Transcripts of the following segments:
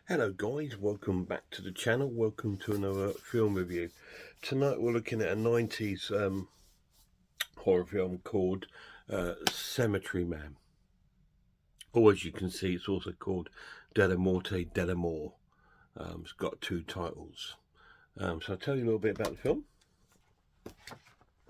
Hello guys, welcome back to the channel, welcome to another film review. Tonight we're looking at a 90s horror film called Cemetery Man. Or as you can see, it's also called Della Morte Dell'Amore. It's got two titles. So I'll tell you a little bit about the film.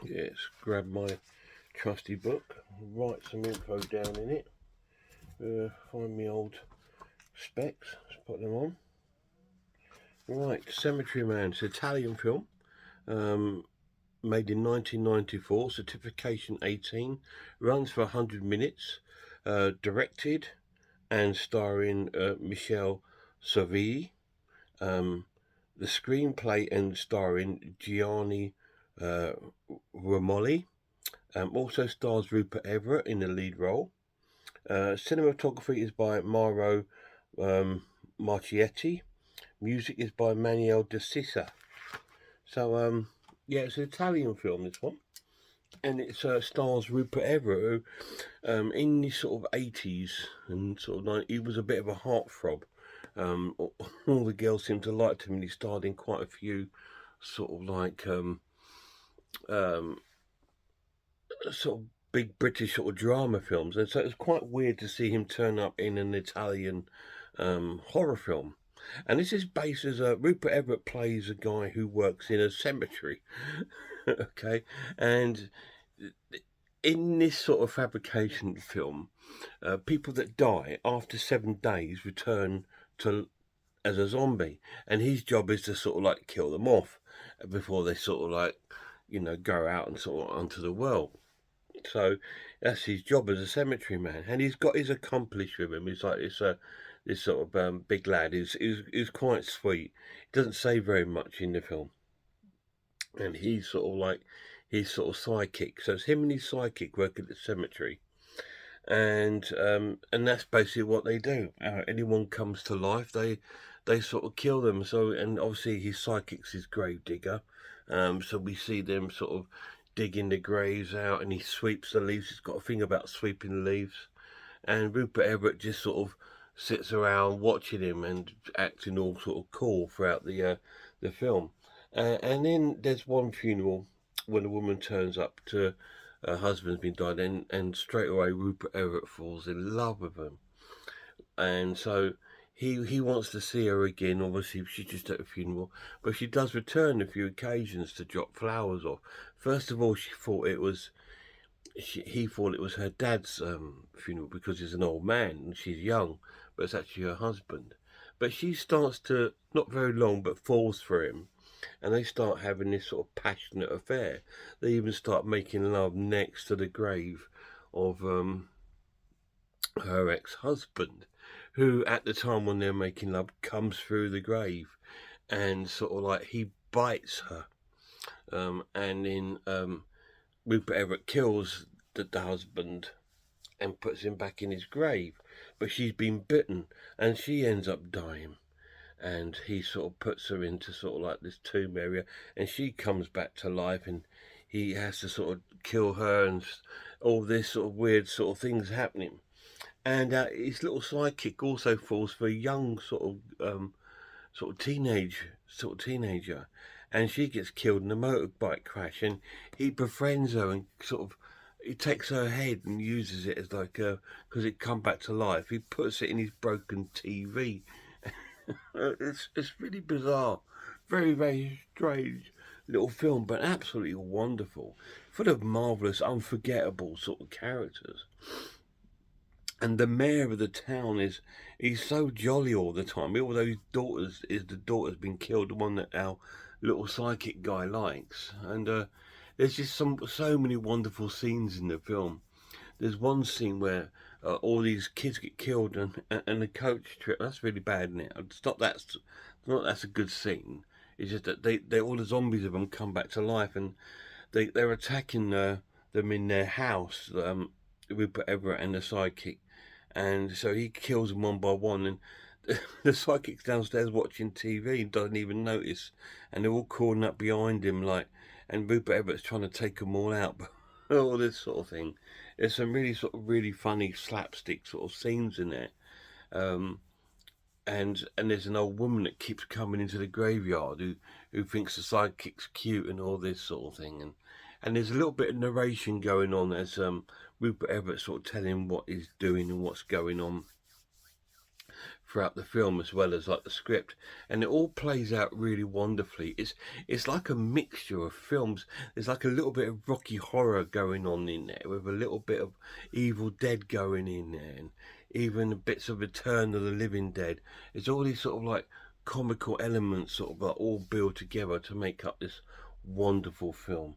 Yes, grab my trusty book, write some info down in it, find me old specs, let's put them on. Right, Cemetery Man, it's an Italian film. Made in 1994, certification 18, runs for 100 minutes, directed and starring Michele Soavi. The screenplay and starring Gianni uh, Romoli. Also stars Rupert Everett in the lead role. Cinematography is by Mauro Marchietti. Music is by Manuel de Sisa. So, yeah, it's an Italian film, this one. And it stars Rupert Everett, who, in the sort of 80s and sort of he was a bit of a heartthrob. All the girls seemed to like him, and he starred in quite a few sort of um, sort of big British sort of drama films. And so it was quite weird to see him turn up in an Italian horror film. And this is based as Rupert Everett plays a guy who works in a cemetery. Okay, and in this sort of fabrication film, people that die after 7 days return to as a zombie, and his job is to sort of like kill them off before they sort of like go out and sort of onto the world. So that's his job as a cemetery man, and he's got his accomplice with him. He's like this sort of big lad. He's quite sweet. He doesn't say very much in the film, and he's sort of like his sort of sidekick. So it's him and his sidekick work at the cemetery, and that's basically what they do. Anyone comes to life, they sort of kill them. So, and obviously his sidekick's his grave digger. So we see them sort of digging the graves out, and he sweeps the leaves. He's got a thing about sweeping the leaves, and Rupert Everett just sort of sits around watching him and acting all sort of cool throughout the film. And then there's one funeral when a woman turns up to her husband's been died, and straight away Rupert Everett falls in love with him, and so he wants to see her again. Obviously, she's just at a funeral, but she does return a few occasions to drop flowers off. First of all, he thought it was her dad's funeral because he's an old man and she's young, but it's actually her husband. But she starts to, not very long, but falls for him, and they start having this sort of passionate affair. They even start making love next to the grave of her ex-husband, who at the time when they're making love comes through the grave, and sort of like he bites her, and then Rupert Everett kills the husband and puts him back in his grave, but she's been bitten and she ends up dying, and he sort of puts her into sort of like this tomb area, and she comes back to life, and he has to sort of kill her, and all this sort of weird sort of things happening. And his little sidekick also falls for a young sort of teenager, and she gets killed in a motorbike crash, and he befriends her and sort of he takes her head and uses it as like because it come back to life. He puts it in his broken TV. It's really bizarre, very strange little film, but absolutely wonderful, full of marvelous, unforgettable sort of characters. And the mayor of the town he's so jolly all the time. Although the daughter's been killed, the one that our little psychic guy likes. And there's just so many wonderful scenes in the film. There's one scene where all these kids get killed, and the coach trip. That's really bad, isn't it? It's not that's a good scene. It's just that they all the zombies of them come back to life, and they're attacking them in their house. Rupert Everett and the sidekick, and so he kills them one by one, and the psychic's downstairs watching TV and doesn't even notice, and they're all crawling up behind him like, and Rupert Everett's trying to take them all out, all this sort of thing. There's some really sort of really funny slapstick sort of scenes in there, um, and there's an old woman that keeps coming into the graveyard who thinks the sidekick's cute and all this sort of thing, and there's a little bit of narration going on as Rupert Everett sort of telling what he's doing and what's going on throughout the film, as well as like the script, and it all plays out really wonderfully. It's like a mixture of films. There's like a little bit of Rocky Horror going on in there, with a little bit of Evil Dead going in there, and even bits of Return of the Living Dead. It's all these sort of like comical elements sort of like all build together to make up this wonderful film.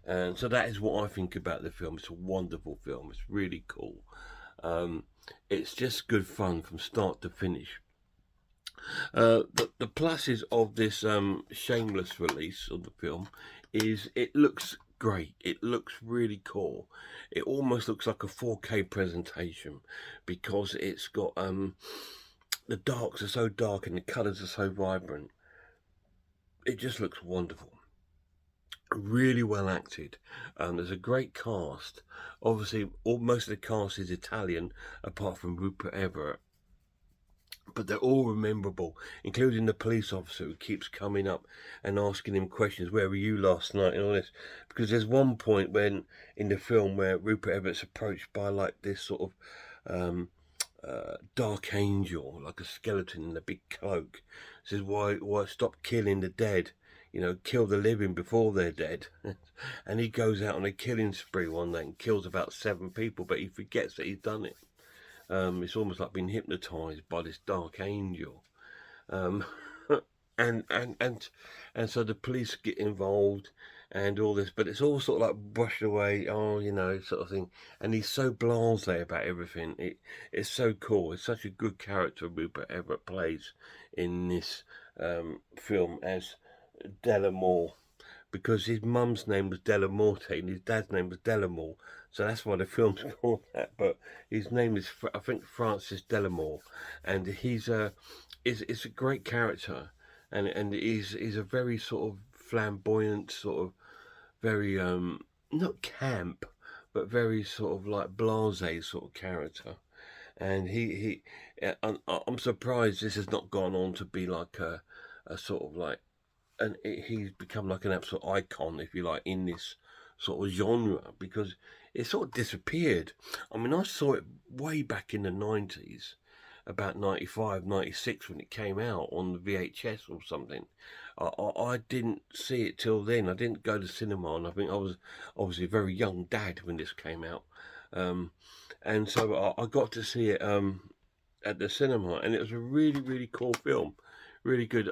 And so that is what I think about the film. It's a wonderful film. It's really cool. It's just good fun from start to finish. The pluses of this Shameless release of the film is it looks great. It looks really cool. It almost looks like a 4K presentation, because it's got the darks are so dark and the colours are so vibrant. It just looks wonderful. Really well acted. There's a great cast. Obviously, most of the cast is Italian, apart from Rupert Everett, but they're all memorable, including the police officer who keeps coming up and asking him questions. Where were you last night and all this? Because there's one point when in the film where Rupert Everett's approached by like this sort of dark angel, like a skeleton in a big cloak. Says, why stop killing the dead? You know, kill the living before they're dead. And he goes out on a killing spree one night and kills about 7 people, but he forgets that he's done it. It's almost like being hypnotized by this dark angel. And so the police get involved and all this, but it's all sort of like brushed away, oh, you know, sort of thing. And he's so blasé about everything. It's so cool. It's such a good character Rupert Everett plays in this film as Delamore, because his mum's name was Delamorte and his dad's name was Delamore, so that's why the film's called that. But his name is, I think, Francis Delamore, and he's a great character, and he's a very sort of flamboyant, sort of very not camp, but very sort of like blasé sort of character. And I'm surprised this has not gone on to be like a sort of like, and he's become like an absolute icon, if you like, in this sort of genre, because it sort of disappeared. I mean, I saw it way back in the 90s, about 95, 96, when it came out on the VHS or something. I didn't see it till then. I didn't go to cinema, and I think I was obviously a very young dad when this came out. And so I got to see it at the cinema, and it was a really, really cool film. Really good.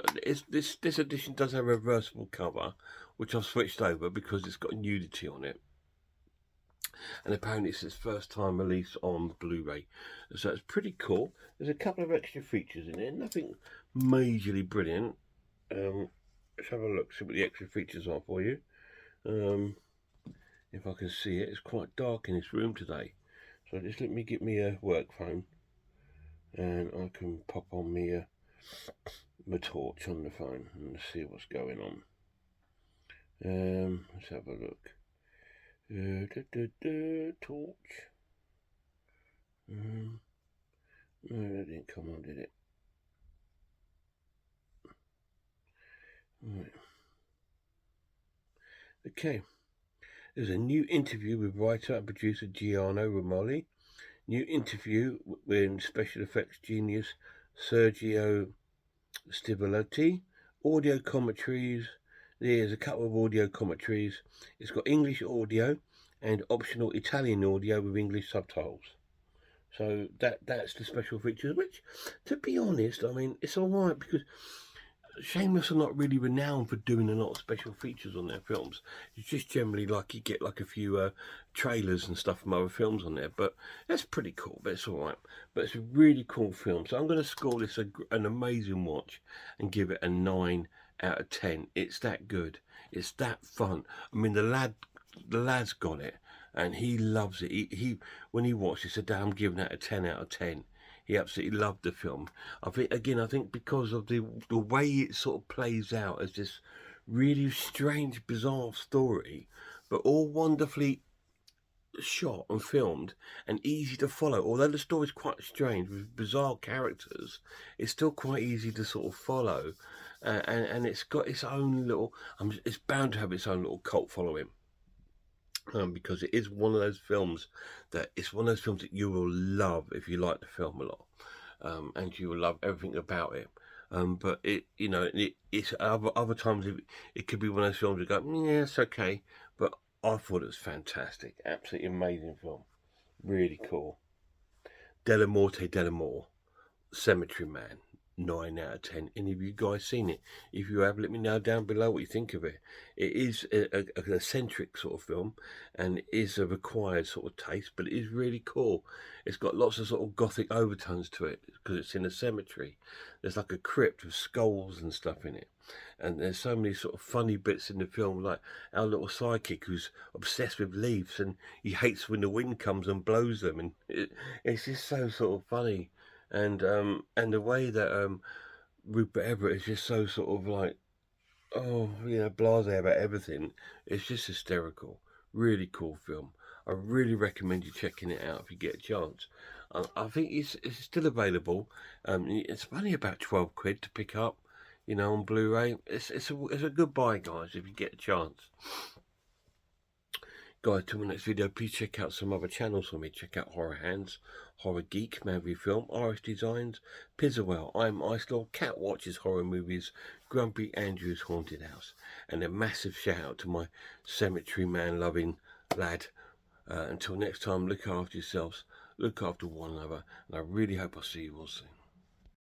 This edition does have a reversible cover, which I've switched over because it's got nudity on it. And apparently it's its first time release on Blu-ray. So it's pretty cool. There's a couple of extra features in it, nothing majorly brilliant. Let's have a look, see what the extra features are for you. If I can see it, it's quite dark in this room today. So just let me get me a work phone, and I can pop on me my torch on the phone and see what's going on. Let's have a look. Torch. No, that didn't come on, did it? Right. Okay. There's a new interview with writer and producer Gianni Romoli. New interview with special effects genius Sergio Stivalotti. Audio commentaries. There's a couple of audio commentaries. It's got English audio and optional Italian audio with English subtitles. So that's the special features, which, to be honest, I mean, it's all right, because Shameless are not really renowned for doing a lot of special features on their films. It's just generally like you get like a few trailers and stuff from other films on there, but that's pretty cool. But it's all right. But it's a really cool film, so I'm going to score this an amazing watch and give it a 9 out of 10. It's that good. It's that fun. I mean, the lad's got it, and he loves it. He when he watched it, he said, "Dad, I'm giving that a 10 out of 10." He absolutely loved the film. I think because of the way it sort of plays out as this really strange, bizarre story, but all wonderfully shot and filmed and easy to follow. Although the story's quite strange with bizarre characters, it's still quite easy to sort of follow, and it's got its own little. It's bound to have its own little cult following. Because it is one of those films that you will love if you like the film a lot, and you will love everything about it. But it's other times it could be one of those films you go, yeah, it's okay. But I thought it was fantastic, absolutely amazing film, really cool. Della Morte Della Cemetery Man, 9 out of 10. Any of you guys seen it? If you have, let me know down below what you think of it. It is an eccentric sort of film, and it is a required sort of taste, but it is really cool. It's got lots of sort of gothic overtones to it because it's in a cemetery. There's like a crypt with skulls and stuff in it, and there's so many sort of funny bits in the film, like our little sidekick who's obsessed with leaves and he hates when the wind comes and blows them, and it's just so sort of funny. And the way that Rupert Everett is just so sort of like, oh, blasé about everything. It's just hysterical. Really cool film. I really recommend you checking it out if you get a chance. I think it's still available. It's only about 12 quid to pick up, on Blu-ray. It's a good buy, guys, if you get a chance. Guys, till the next video, please check out some other channels for me. Check out Horror Hands, Horror Geek, Man v Film, Irish Designs, Pizzawell, I'm Icelord, Cat Watches Horror Movies, Grumpy Andrew's Haunted House. And a massive shout out to my cemetery man loving lad. Until next time, look after yourselves, look after one another, and I really hope I'll see you all soon.